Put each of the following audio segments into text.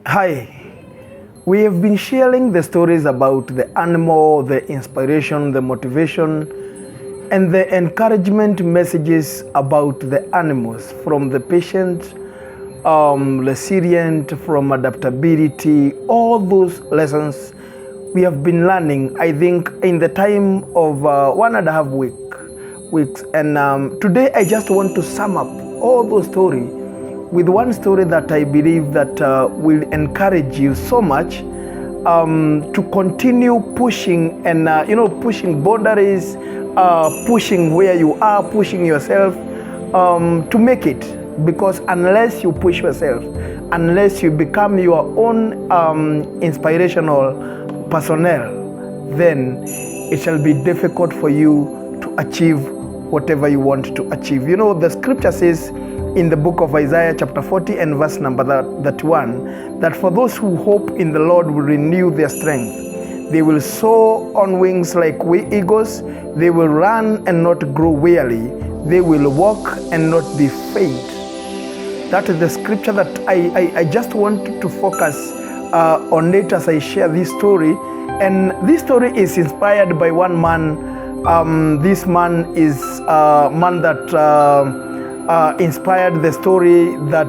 Hi, we have been sharing the stories about the animal, the inspiration, the motivation, and the encouragement messages about the animals from the patient, resilient, from adaptability, all those lessons we have been learning, I think, in the time of 1.5 weeks. And today I just want to sum up all those stories with one story that I believe that will encourage you so much to continue pushing and pushing boundaries, pushing where you are, pushing yourself to make it. Because unless you push yourself, unless you become your own inspirational personnel, then it shall be difficult for you to achieve whatever you want to achieve. You know, the scripture says in the book of Isaiah chapter 40 and verse number 31, that for those who hope in the Lord will renew their strength. They will soar on wings like eagles. They will run and not grow weary. They will walk and not be faint. That is the scripture that I just want to focus on it as I share this story. And this story is inspired by one man. This man is a man that inspired the story that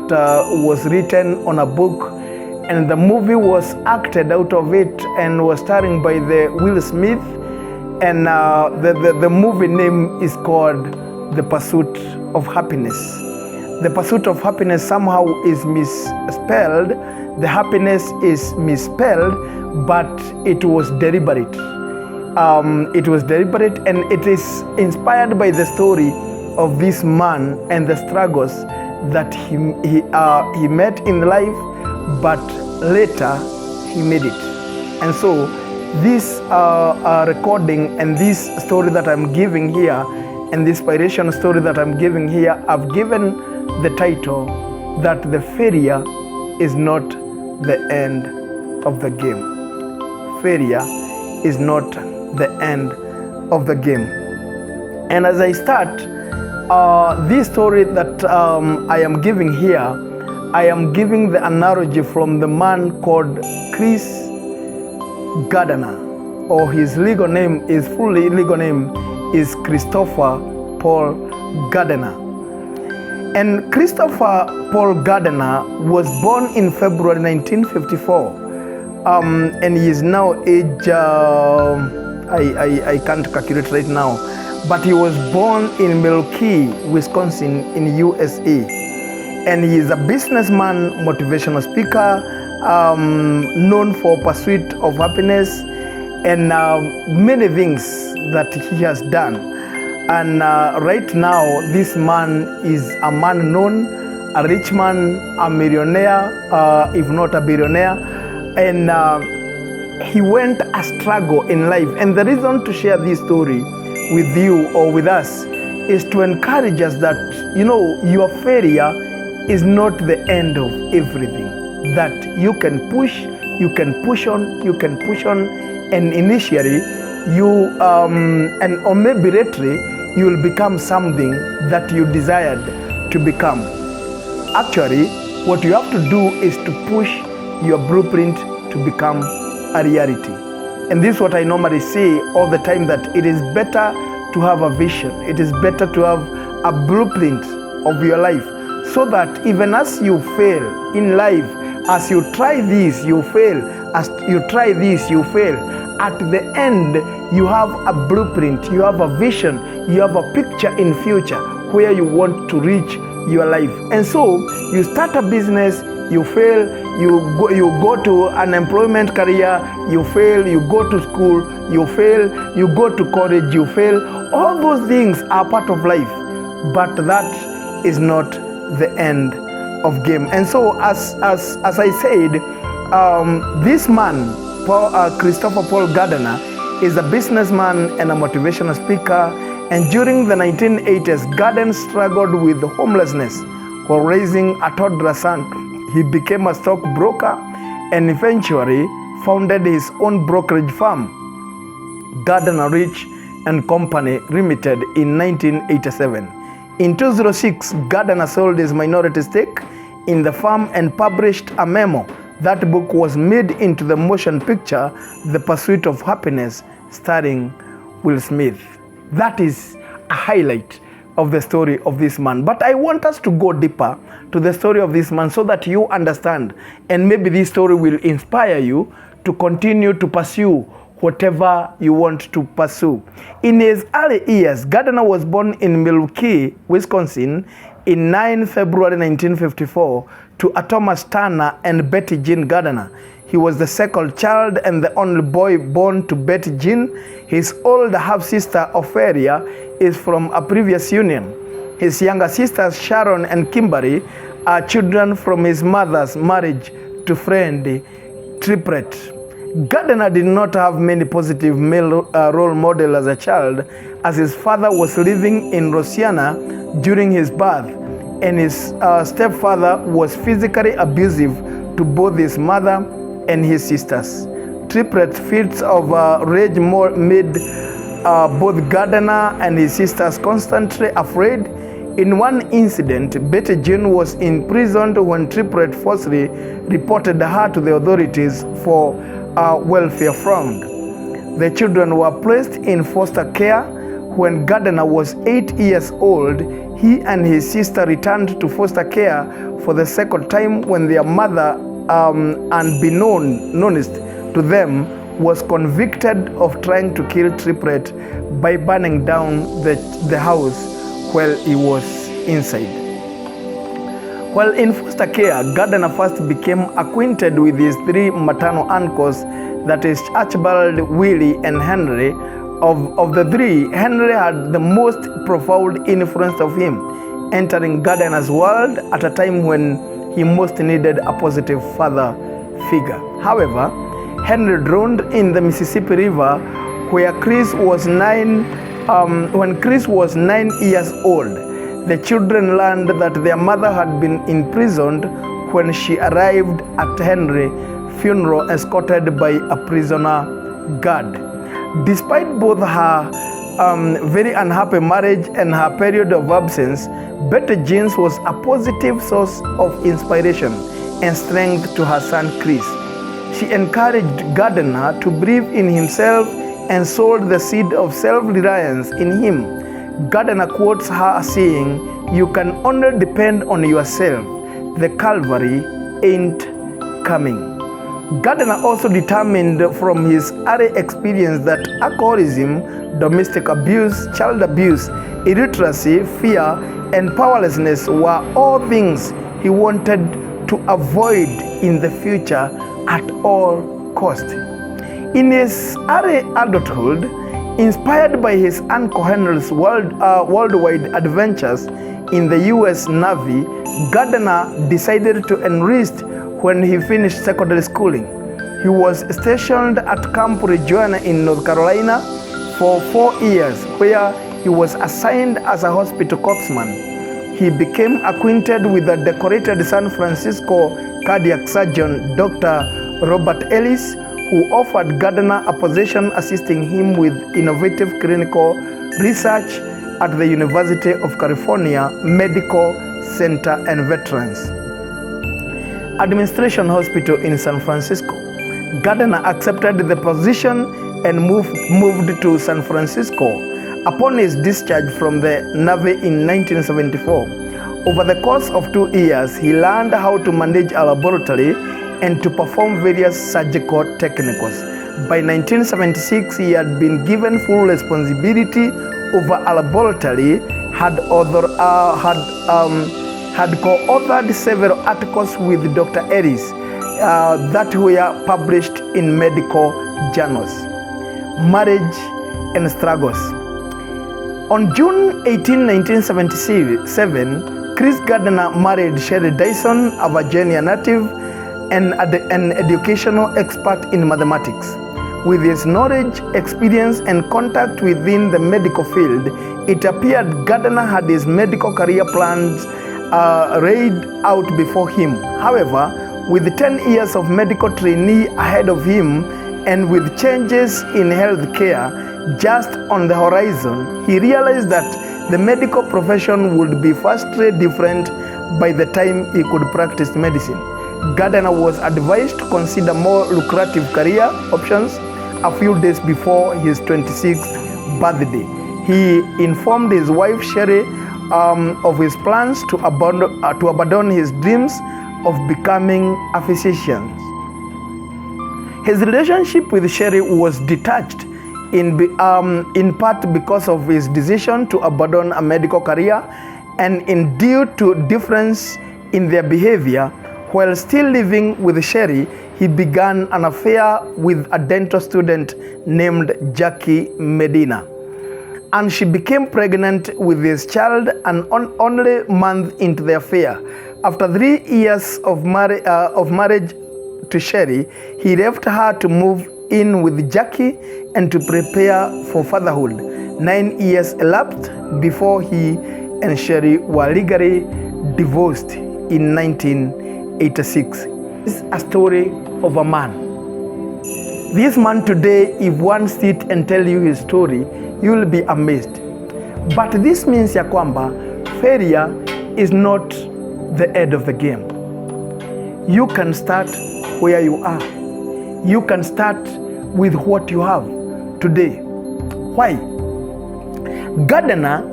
was written on a book, and the movie was acted out of it and was starring by the Will Smith, and the movie name is called The Pursuit of Happiness. The Pursuit of Happiness somehow is misspelled. The happiness is misspelled, but it was deliberate. It was deliberate, and it is inspired by the story of this man and the struggles that he met in life, but later he made it. And so this recording and this story that I'm giving here, and the inspiration story that I'm giving here, I've given the title that the failure is not the end of the game. Failure is not the end of the game. And as I start this story that I am giving here, I am giving the analogy from the man called Chris Gardner, or his full legal name is Christopher Paul Gardner. And Christopher Paul Gardner was born in February 1954, and he is now age, I can't calculate right now, but he was born in Milwaukee, Wisconsin in USA. And he is a businessman, motivational speaker, known for pursuit of happiness and many things that he has done. And right now, this man is a man known, a rich man, a millionaire, if not a billionaire. And he went a struggle in life. And the reason to share this story with you or with us is to encourage us that, you know, your failure is not the end of everything. That you can push, you can push on, and initially or maybe later, you will become something that you desired to become. Actually, what you have to do is to push your blueprint to become a reality. And this is what I normally say all the time, that it is better to have a vision. It is better to have a blueprint of your life, so that even as you fail in life, as you try this, you fail. As you try this, you fail. At the end, you have a blueprint, you have a vision, you have a picture in future where you want to reach your life. And so you start a business, you fail, you go to an employment career, you fail, you go to school, you fail, you go to college, you fail. All those things are part of life, but that is not the end of game. And so as I said, this man, Christopher Paul Gardner, is a businessman and a motivational speaker. And during the 1980s, Gardner struggled with homelessness while raising a toddler son. He became a stockbroker and eventually founded his own brokerage firm, Gardner Rich and Company Limited, in 1987. In 2006, Gardner sold his minority stake in the firm and published a memo That book was made into the motion picture The Pursuit of Happiness, starring Will Smith. That is a highlight of the story of this man. But I want us to go deeper to the story of this man so that you understand, and maybe this story will inspire you to continue to pursue whatever you want to pursue. In his early years, Gardner was born in Milwaukee, Wisconsin in 9 February 1954 to a Thomas Turner and Betty Jean Gardner. He was the second child and the only boy born to Betty Jean. His older half-sister Ophelia is from a previous union. His younger sisters Sharon and Kimberly are children from his mother's marriage to friend Triplet. Gardner did not have many positive male role models as a child, as his father was living in Louisiana during his birth, and his stepfather was physically abusive to both his mother and his sisters. Triplet fits of rage made both Gardner and his sisters constantly afraid. In one incident, Betty Jean was imprisoned when Triplet falsely reported her to the authorities for welfare fraud. The children were placed in foster care. When Gardner was 8 years old, he and his sister returned to foster care for the second time when their mother, unbeknownst to them, was convicted of trying to kill Triplet by burning down the house while he was inside. While in foster care, Gardner first became acquainted with his three maternal uncles, that is Archibald, Willie, and Henry. Of the three, Henry had the most profound influence of him, entering Gardner's world at a time when he most needed a positive father figure. However, Henry drowned in the Mississippi River when Chris was 9 years old. The children learned that their mother had been imprisoned when she arrived at Henry's funeral, escorted by a prisoner guard. Despite both her very unhappy marriage and her period of absence, Betty Jean was a positive source of inspiration and strength to her son Chris. She encouraged Gardner to believe in himself and sowed the seed of self-reliance in him. Gardner quotes her saying, "You can only depend on yourself. The Calvary ain't coming." Gardner also determined from his early experience that alcoholism, domestic abuse, child abuse, illiteracy, fear, and powerlessness were all things he wanted to avoid in the future at all costs. In his early adulthood, inspired by his Uncle Henry's worldwide adventures in the U.S. Navy, Gardner decided to enlist when he finished secondary schooling. He was stationed at Camp Rejoinder in North Carolina for 4 years, where he was assigned as a hospital corpsman. He became acquainted with the decorated San Francisco cardiac surgeon, Dr. Robert Ellis, who offered Gardner a position assisting him with innovative clinical research at the University of California Medical Center and Veterans Administration Hospital in San Francisco. Gardner accepted the position and moved to San Francisco upon his discharge from the Navy in 1974. Over the course of 2 years, he learned how to manage a laboratory and to perform various surgical techniques. By 1976, he had been given full responsibility over a laboratory, had co-authored several articles with Dr. Ellis that were published in medical journals. Marriage and struggles. On June 18, 1977, Chris Gardner married Sherry Dyson, a Virginia native and an educational expert in mathematics. With his knowledge, experience, and contact within the medical field, it appeared Gardner had his medical career plans laid out before him. However, with 10 years of medical trainee ahead of him and with changes in healthcare just on the horizon, he realized that the medical profession would be vastly different by the time he could practice medicine. Gardner was advised to consider more lucrative career options a few days before his 26th birthday. He informed his wife Sherry of his plans to abandon his dreams of becoming a physician. His relationship with Sherry was detached in part because of his decision to abandon a medical career and in due to difference in their behavior. While still living with Sherry, he began an affair with a dental student named Jackie Medina, and she became pregnant with his child only a month into the affair. After 3 years of marriage to Sherry, he left her to move in with Jackie and to prepare for fatherhood. 9 years elapsed before he and Sherry were legally divorced in 1986. This is a story of a man. This man today, if one sit and tell you his story, you will be amazed. But this means ya kwamba failure is not the end of the game. You can start where you are. You can start with what you have today. Why? Gardner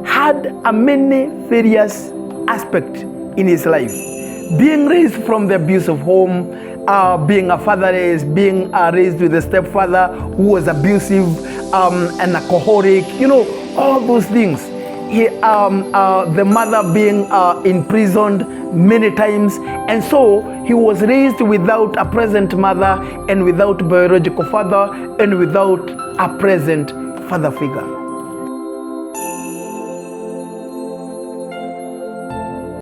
had a many various aspects in his life. Being raised from the abusive home, being a fatherless, being raised with a stepfather who was abusive, and alcoholic, all those things. The mother being imprisoned many times, and so he was raised without a present mother and without biological father and without a present father figure.